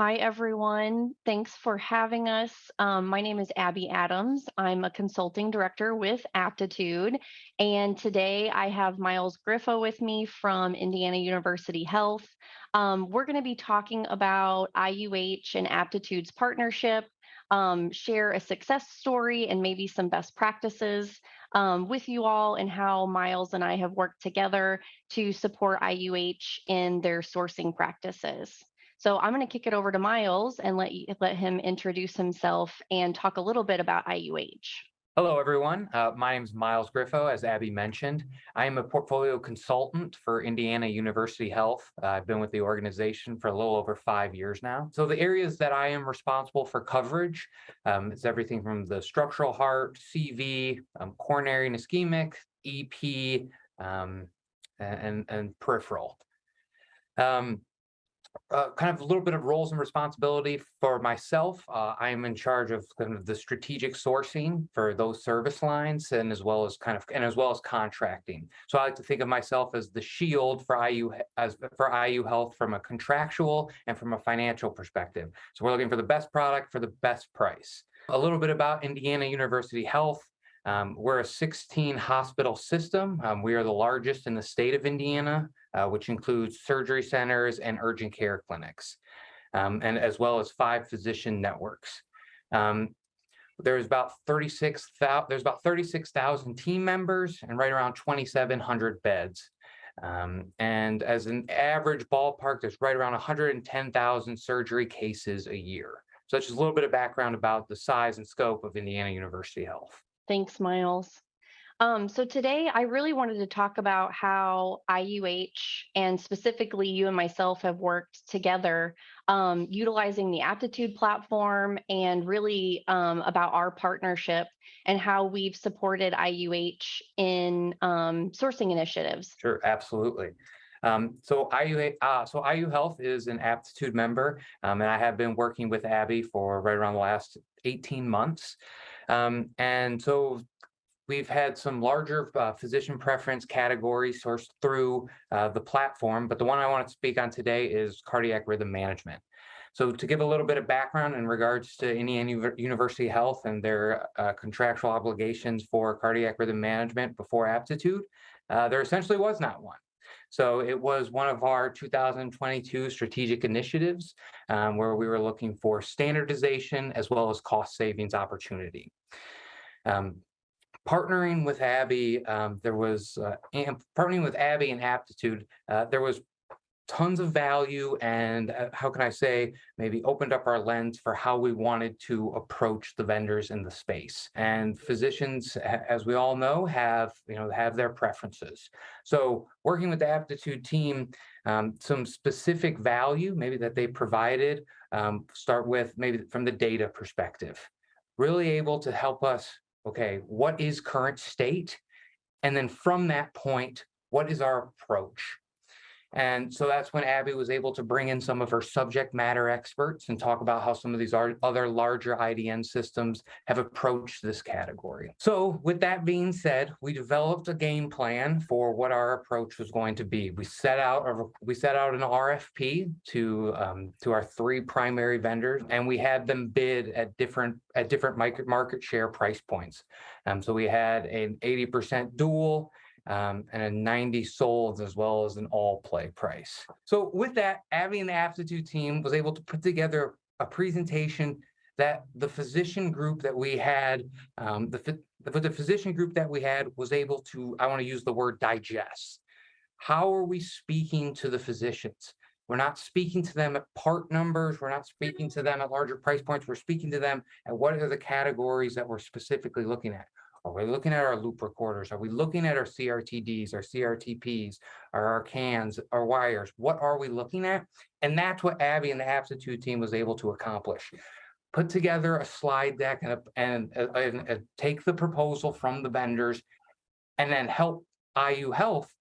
Hi, everyone. Thanks for having us. My name is Abby Adams. I'm a consulting director with Aptitude. And today I have Miles Griffo with me from Indiana University Health. We're going to be talking about IUH and Aptitude's partnership, share a success story, and maybe some best practices with you all, and how Miles and I have worked together to support IUH in their sourcing practices. So I'm going to kick it over to Miles and let him introduce himself and talk a little bit about IUH. Hello, everyone. My name is Miles Griffo, as Abby mentioned. I am a portfolio consultant for Indiana University Health. I've been with the organization for a little over 5 years now. So the areas that I am responsible for coverage is everything from the structural heart, CV, coronary and ischemic, EP, and peripheral. Um, kind of a little bit of roles and responsibility for myself. I am in charge of kind of the strategic sourcing for those service lines, and as well as contracting. So I like to think of myself as the shield for IU Health from a contractual and from a financial perspective. So we're looking for the best product for the best price. A little bit about Indiana University Health. We're a 16 hospital system. We are the largest in the state of Indiana, which includes surgery centers and urgent care clinics, and as well as 5 physician networks. Um, there's about 36,000 team members and right around 2,700 beds. And as an average ballpark, there's right around 110,000 surgery cases a year. So that's just a little bit of background about the size and scope of Indiana University Health. Thanks, Miles. So today I really wanted to talk about how IUH and specifically you and myself have worked together, utilizing the Aptitude platform, and really about our partnership and how we've supported IUH in sourcing initiatives. Sure, absolutely. So IU Health is an Aptitude member, and I have been working with Abby for right around the last 18 months. And so we've had some larger physician preference categories sourced through the platform, but the one I want to speak on today is cardiac rhythm management. So to give a little bit of background in regards to Indiana University Health and their contractual obligations for cardiac rhythm management before Aptitude, there essentially was not one. So it was one of our 2022 strategic initiatives where we were looking for standardization as well as cost savings opportunity. Um, Partnering with Abby, partnering with Abby and Aptitude, there was tons of value and how can I say, maybe opened up our lens for how we wanted to approach the vendors in the space. And physicians, as we all know, have their preferences. So working with the Aptitude team, some specific value maybe that they provided, start with maybe from the data perspective, really able to help us, okay, what is current state? And then from that point, what is our approach? And so that's when Abby was able to bring in some of her subject matter experts and talk about how some of these other larger IDN systems have approached this category. So with that being said, we developed a game plan for what our approach was going to be. We set out an RFP to our 3 primary vendors, and we had them bid at different market share price points. So we had an 80% dual, and a 90 sold, as well as an all play price. So with that, Abby and the Aptitude team was able to put together a presentation that the physician group that we had, the physician group that we had was able to, I want to use the word digest. How are we speaking to the physicians? We're not speaking to them at part numbers. We're not speaking to them at larger price points. We're speaking to them at what are the categories that we're specifically looking at. Are we looking at our loop recorders? Are we looking at our CRTDs, our CRTPs, our cans, our wires? What are we looking at? And that's what Abby and the Aptitude team was able to accomplish. Put together a slide deck and take the proposal from the vendors and then help IU Health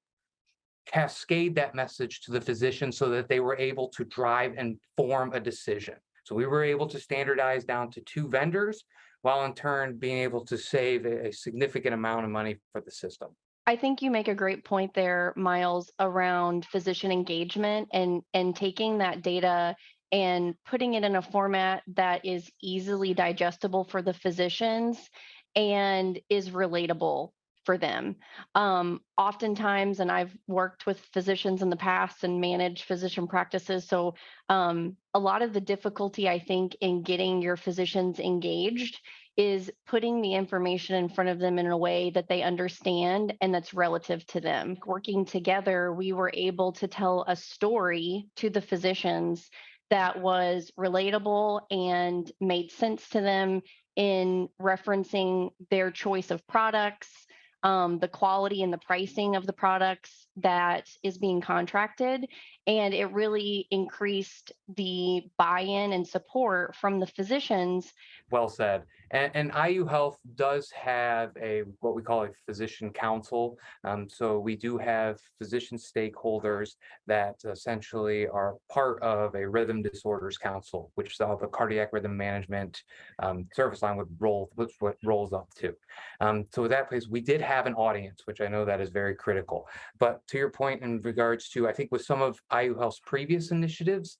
cascade that message to the physician so that they were able to drive and form a decision. So we were able to standardize down to 2 vendors, while in turn being able to save a significant amount of money for the system. I think you make a great point there, Miles, around physician engagement and taking that data and putting it in a format that is easily digestible for the physicians and is relatable for them. Oftentimes, and I've worked with physicians in the past and managed physician practices. So, a lot of the difficulty, I think, in getting your physicians engaged is putting the information in front of them in a way that they understand and that's relative to them. Working together, we were able to tell a story to the physicians that was relatable and made sense to them in referencing their choice of products, the quality and the pricing of the products that is being contracted. And it really increased the buy in and support from the physicians. Well said. And IU Health does have a what we call a physician council. So we do have physician stakeholders that essentially are part of a rhythm disorders council, which is all the cardiac rhythm management service line which what rolls up to. So with that place, we did have an audience, which I know that is very critical. But to your point in regards to, I think with some of IU Health's previous initiatives,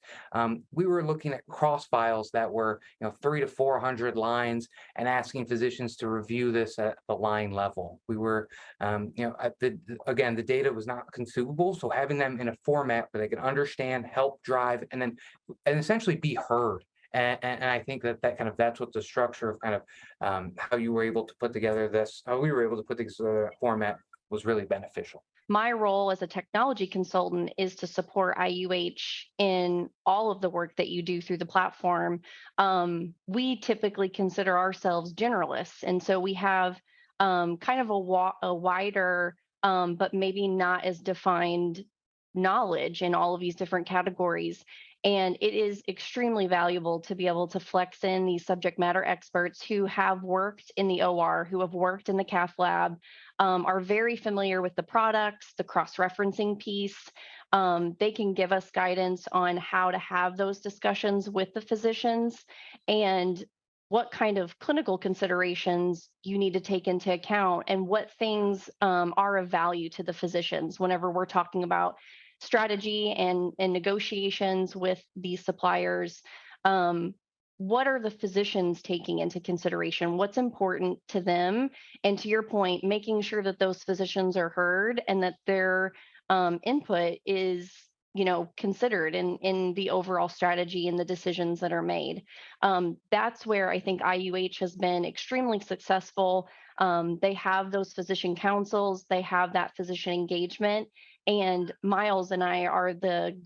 we were looking at cross files that were 300 to 400 lines and asking physicians to review this at the line level. We were, at again, the data was not consumable, so having them in a format where they can understand, help drive, and essentially be heard. And I think that's what the structure of how you were able to put together how we were able to put together that format was really beneficial. My role as a technology consultant is to support IUH in all of the work that you do through the platform. We typically consider ourselves generalists, and so we have kind of a wider, but maybe not as defined knowledge in all of these different categories. And it is extremely valuable to be able to flex in these subject matter experts who have worked in the OR, who have worked in the cath lab, are very familiar with the products, the cross referencing piece. They can give us guidance on how to have those discussions with the physicians and what kind of clinical considerations you need to take into account and what things are of value to the physicians whenever we're talking about strategy and negotiations with these suppliers. Um, what are the physicians taking into consideration? What's important to them? And to your point, making sure that those physicians are heard and that their input is considered in the overall strategy and the decisions that are made. That's where I think IUH has been extremely successful. They have those physician councils, they have that physician engagement, and Miles and I are the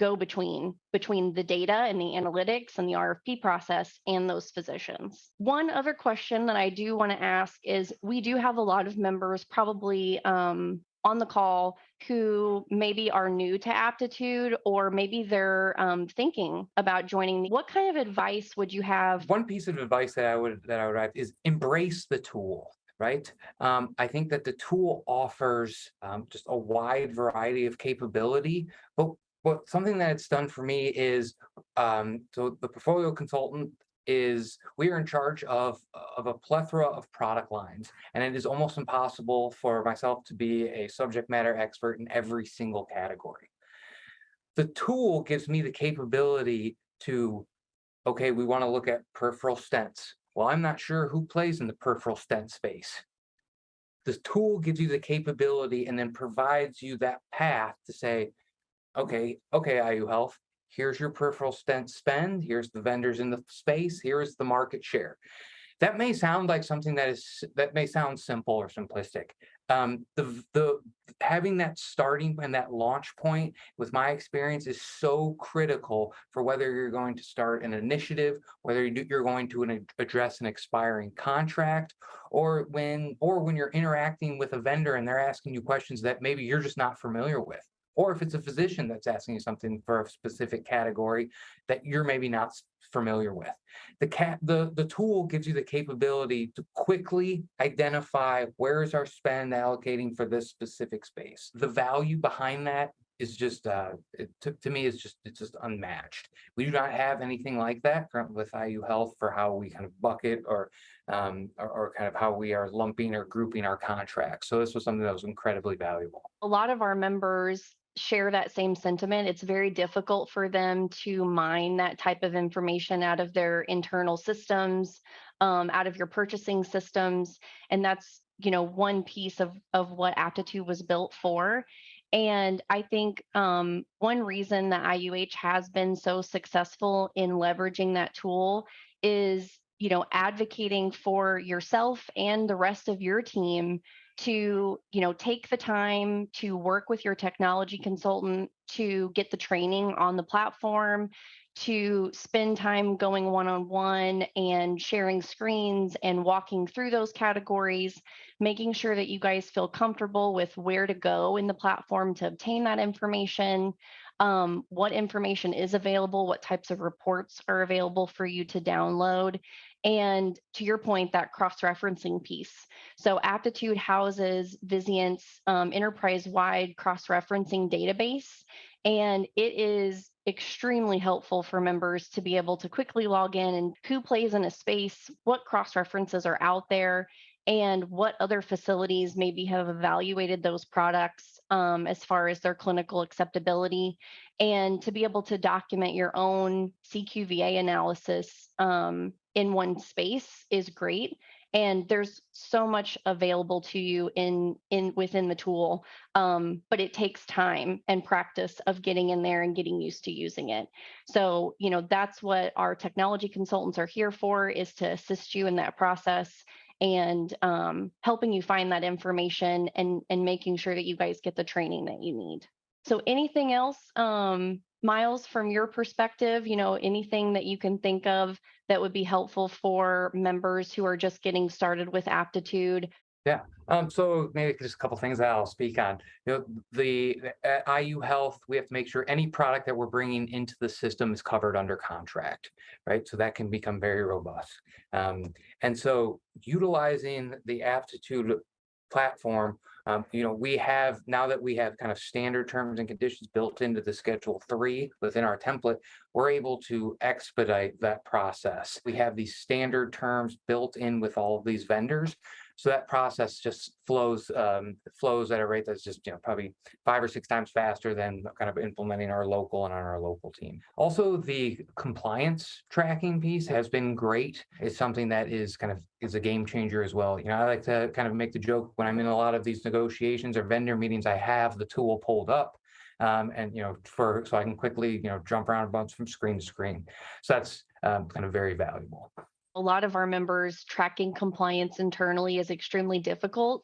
between the data and the analytics and the RFP process and those physicians. One other question that I do want to ask is, we do have a lot of members probably on the call who maybe are new to aptitude, or maybe they're thinking about joining. What kind of advice would you have? One piece of advice that I would have is embrace the tool, right? I think that the tool offers just a wide variety of capability, but something that it's done for me is so the portfolio consultant is we are in charge of a plethora of product lines, and it is almost impossible for myself to be a subject matter expert in every single category. The tool gives me the capability to, okay, we want to look at peripheral stents. Well, I'm not sure who plays in the peripheral stent space. The tool gives you the capability and then provides you that path to say, okay, IU Health, here's your peripheral stent spend, here's the vendors in the space, here is the market share. That may sound like something that may sound simple or simplistic. The having that starting and that launch point, with my experience, is so critical for whether you're going to start an initiative, whether you're going to address an expiring contract, or when you're interacting with a vendor and they're asking you questions that maybe you're just not familiar with. Or if it's a physician that's asking you something for a specific category that you're maybe not familiar with. The tool gives you the capability to quickly identify where is our spend allocating for this specific space. The value behind that is just to me is just it's just unmatched. We do not have anything like that currently with IU Health for how we kind of bucket or kind of how we are lumping or grouping our contracts. So this was something that was incredibly valuable. A lot of our members share that same sentiment. It's very difficult for them to mine that type of information out of their internal systems, out of your purchasing systems, and that's one piece of what Aptitude was built for. And I think one reason that IUH has been so successful in leveraging that tool is advocating for yourself and the rest of your team to take the time to work with your technology consultant to get the training on the platform, to spend time going one on one and sharing screens and walking through those categories, making sure that you guys feel comfortable with where to go in the platform to obtain that information, what information is available, what types of reports are available for you to download. And to your point, that cross referencing piece. So Aptitude houses Vizient's enterprise-wide cross-referencing database, and it is extremely helpful for members to be able to quickly log in and who plays in a space, what cross-references are out there, and what other facilities maybe have evaluated those products as far as their clinical acceptability, and to be able to document your own CQVA analysis in one space is great. And there's so much available to you in within the tool, but it takes time and practice of getting in there and getting used to using it. So that's what our technology consultants are here for, is to assist you in that process and helping you find that information and making sure that you guys get the training that you need. So anything else, Miles, from your perspective, anything that you can think of that would be helpful for members who are just getting started with Aptitude? Yeah. So maybe just a couple things that I'll speak on. The at IU Health, we have to make sure any product that we're bringing into the system is covered under contract, right? So that can become very robust. And so utilizing the Aptitude platform, we have now that we have kind of standard terms and conditions built into the Schedule 3 within our template, we're able to expedite that process. We have these standard terms built in with all of these vendors. So that process just flows at a rate that's just probably 5 or 6 times faster than kind of implementing our local and on our local team. Also, the compliance tracking piece has been great. It's something that is a game changer as well. I like to kind of make the joke when I'm in a lot of these negotiations or vendor meetings, I have the tool pulled up. And so I can quickly jump around a bunch from screen to screen. So that's kind of very valuable. A lot of our members tracking compliance internally is extremely difficult.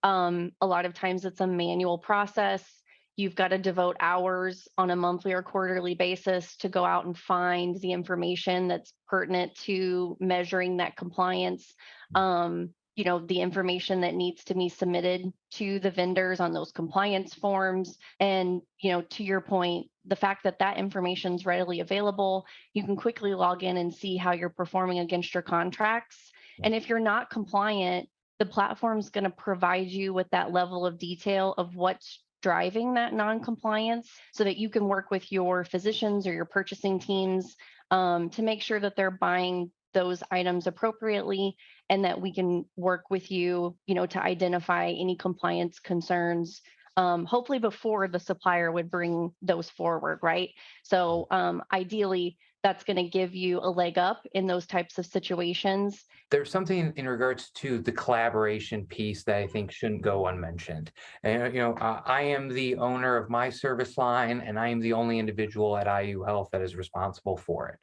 A lot of times it's a manual process. You've got to devote hours on a monthly or quarterly basis to go out and find the information that's pertinent to measuring that compliance. The information that needs to be submitted to the vendors on those compliance forms. And, to your point, the fact that that information is readily available, you can quickly log in and see how you're performing against your contracts. And if you're not compliant, the platform's going to provide you with that level of detail of what's driving that non-compliance so that you can work with your physicians or your purchasing teams to make sure that they're buying those items appropriately and that we can work with you, to identify any compliance concerns, hopefully before the supplier would bring those forward, right? So ideally, that's going to give you a leg up in those types of situations. There's something in regards to the collaboration piece that I think shouldn't go unmentioned. And, I am the owner of my service line, and I am the only individual at IU Health that is responsible for it.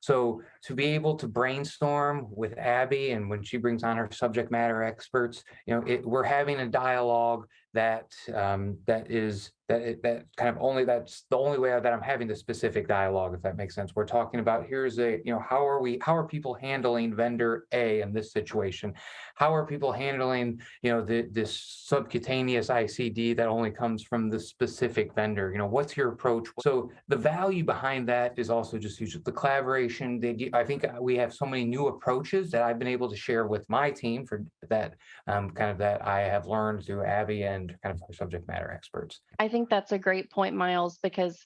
So to be able to brainstorm with Abby, and when she brings on her subject matter experts, we're having a dialogue that kind of that's the only way that I'm having the specific dialogue, if that makes sense. We're talking about how are people handling vendor A in this situation? How are people handling, this subcutaneous ICD that only comes from the specific vendor? What's your approach? So the value behind that is also just huge. The collaboration, I think we have so many new approaches that I've been able to share with my team for that kind of that I have learned through Abby and kind of our subject matter experts. I think that's a great point, Miles, because,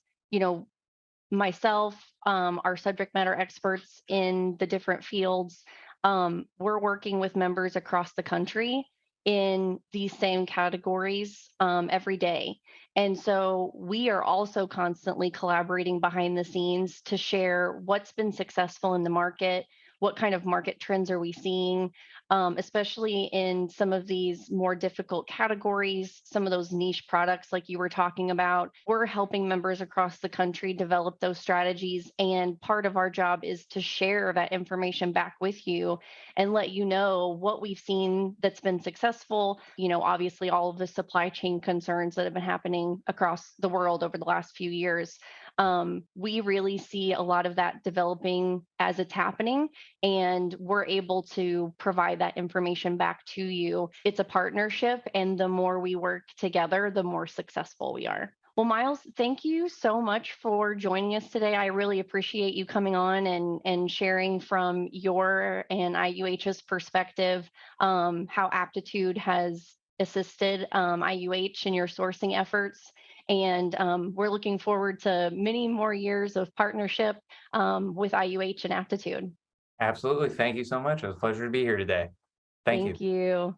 myself, our subject matter experts in the different fields, we're working with members across the country. in these same categories every day. And so we are also constantly collaborating behind the scenes to share what's been successful in the market, what kind of market trends are we seeing, especially in some of these more difficult categories, some of those niche products like you were talking about. We're helping members across the country develop those strategies. And part of our job is to share that information back with you and let you know what we've seen that's been successful. Obviously, all of the supply chain concerns that have been happening across the world over the last few years. We really see a lot of that developing as it's happening, and we're able to provide that information back to you. It's a partnership, and the more we work together, the more successful we are. Well, Miles, thank you so much for joining us today. I really appreciate you coming on and sharing from your and IUH's perspective how Aptitude has assisted IUH in your sourcing efforts. And we're looking forward to many more years of partnership with IUH and Aptitude. Absolutely. Thank you so much. It was a pleasure to be here today. Thank Thank you. you.